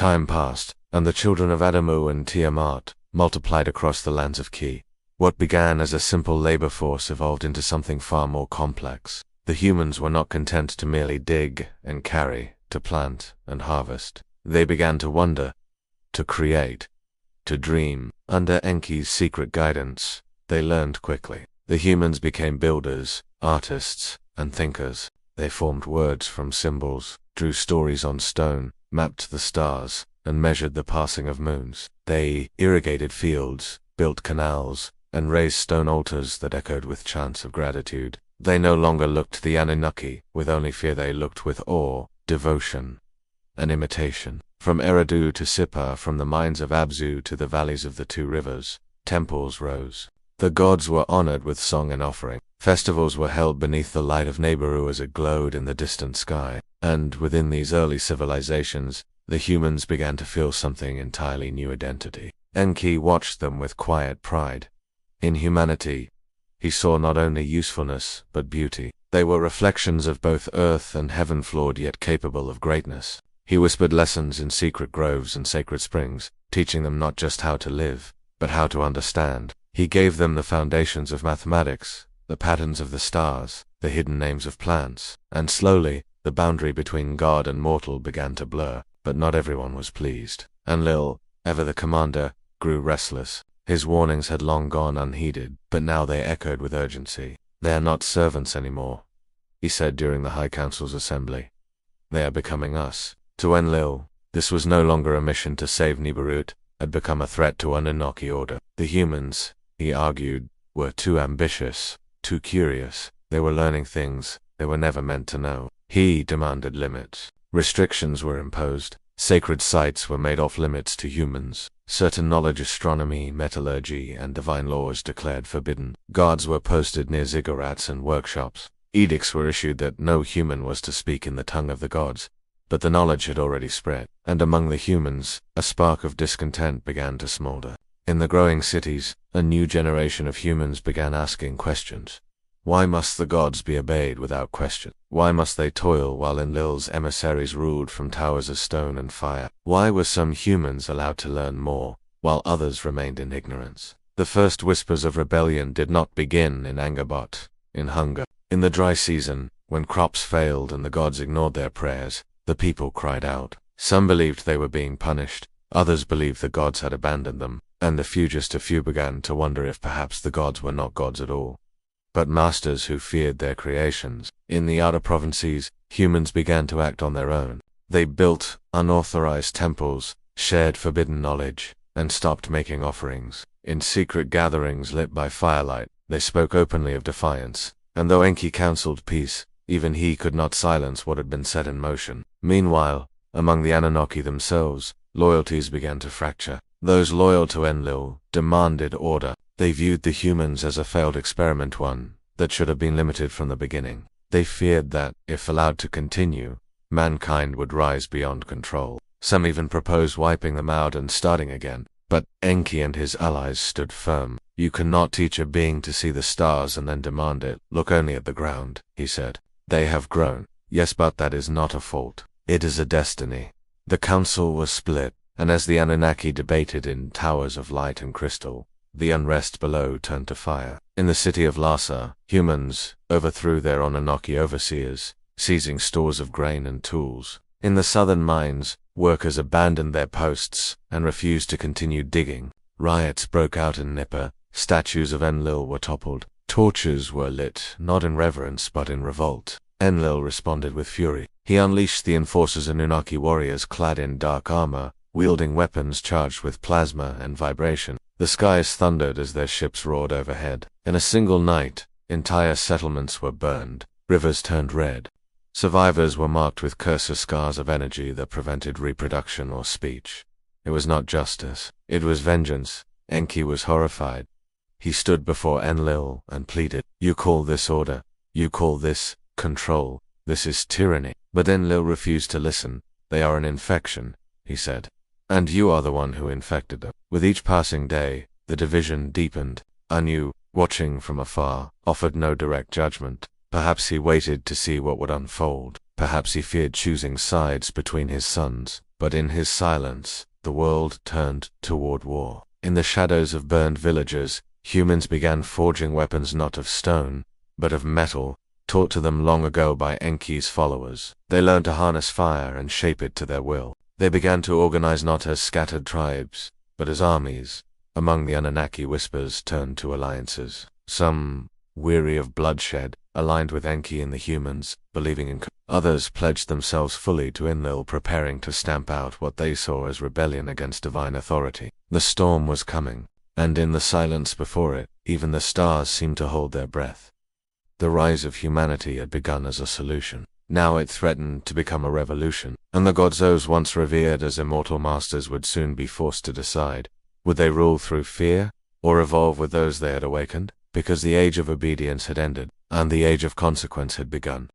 Time passed, and the children of Adamu and Tiamat multiplied across the lands of Ki. What began as a simple labor force evolved into something far more complex. The humans were not content to merely dig and carry, to plant and harvest. They began to wonder, to create, to dream. Under Enki's secret guidance, they learned quickly. The humans became builders, artists, and thinkers. They formed words from symbols, drew stories on stone, mapped the stars, and measured the passing of moons. They irrigated fields, built canals, and raised stone altars that echoed with chants of gratitude. They no longer looked to the Anunnaki with only fear, they looked with awe, devotion, and imitation. From Eridu to Sippar, from the mines of Abzu to the valleys of the two rivers, temples rose. The gods were honored with song and offering. Festivals were held beneath the light of Nibiru as it glowed in the distant sky. And within these early civilizations, the humans began to feel something entirely new: identity. Enki watched them with quiet pride. In humanity, he saw not only usefulness, but beauty. They were reflections of both earth and heaven, flawed yet capable of greatness. He whispered lessons in secret groves and sacred springs, teaching them not just how to live, but how to understand. He gave them the foundations of mathematics, the patterns of the stars, the hidden names of plants, and slowly, the boundary between God and mortal began to blur. But not everyone was pleased. Enlil, ever the commander, grew restless. His warnings had long gone unheeded, but now they echoed with urgency. "They are not servants anymore," he said during the High Council's assembly. "They are becoming us." To Enlil, this was no longer a mission to save Nibiru, had become a threat to Anunnaki order. The humans, he argued, were too ambitious, too curious. They were learning things they were never meant to know. He demanded limits. Restrictions were imposed. Sacred sites were made off limits to humans. Certain knowledge, astronomy, metallurgy, and divine laws declared forbidden. Guards were posted near ziggurats and workshops. Edicts were issued that no human was to speak in the tongue of the gods. But the knowledge had already spread, and among the humans, a spark of discontent began to smolder. In the growing cities, a new generation of humans began asking questions. Why must the gods be obeyed without question? Why must they toil while Enlil's emissaries ruled from towers of stone and fire? Why were some humans allowed to learn more, while others remained in ignorance? The first whispers of rebellion did not begin in anger but in hunger. In the dry season, when crops failed and the gods ignored their prayers, the people cried out. Some believed they were being punished, others believed the gods had abandoned them, and the few began to wonder if perhaps the gods were not gods at all, but masters who feared their creations. In the outer provinces, humans began to act on their own. They built unauthorized temples, shared forbidden knowledge, and stopped making offerings. In secret gatherings lit by firelight, they spoke openly of defiance, and though Enki counseled peace, even he could not silence what had been set in motion. Meanwhile, among the Anunnaki themselves, loyalties began to fracture. Those loyal to Enlil demanded order. They viewed the humans as a failed experiment, one that should have been limited from the beginning. They feared that, if allowed to continue, mankind would rise beyond control. Some even proposed wiping them out and starting again. But Enki and his allies stood firm. "You cannot teach a being to see the stars and then demand it. Look only at the ground," he said. "They have grown. Yes, but that is not a fault. It is a destiny." The council was split, and as the Anunnaki debated in towers of light and crystal, the unrest below turned to fire. In the city of Lhasa, humans overthrew their Anunnaki overseers, seizing stores of grain and tools. In the southern mines, workers abandoned their posts and refused to continue digging. Riots broke out in Nippur. Statues of Enlil were toppled. Torches were lit, not in reverence but in revolt. Enlil responded with fury. He unleashed the enforcers, Anunnaki warriors clad in dark armor, wielding weapons charged with plasma and vibration. The skies thundered as their ships roared overhead. In a single night, entire settlements were burned. Rivers turned red. Survivors were marked with cursor scars of energy that prevented reproduction or speech. It was not justice. It was vengeance. Enki was horrified. He stood before Enlil and pleaded, "You call this order. You call this control. This is tyranny." But Enlil refused to listen. "They are an infection," he said. "And you are the one who infected them." With each passing day, the division deepened. Anu, watching from afar, offered no direct judgment. Perhaps he waited to see what would unfold. Perhaps he feared choosing sides between his sons. But in his silence, the world turned toward war. In the shadows of burned villages, humans began forging weapons not of stone, but of metal, taught to them long ago by Enki's followers. They learned to harness fire and shape it to their will. They began to organize not as scattered tribes, but as armies. Among the Anunnaki, whispers turned to alliances. Some, weary of bloodshed, aligned with Enki and the humans, believing in others pledged themselves fully to Enlil, preparing to stamp out what they saw as rebellion against divine authority. The storm was coming, and in the silence before it, even the stars seemed to hold their breath. The rise of humanity had begun as a solution. Now it threatened to become a revolution, and the gods those once revered as immortal masters would soon be forced to decide. Would they rule through fear, or evolve with those they had awakened? Because the age of obedience had ended, and the age of consequence had begun.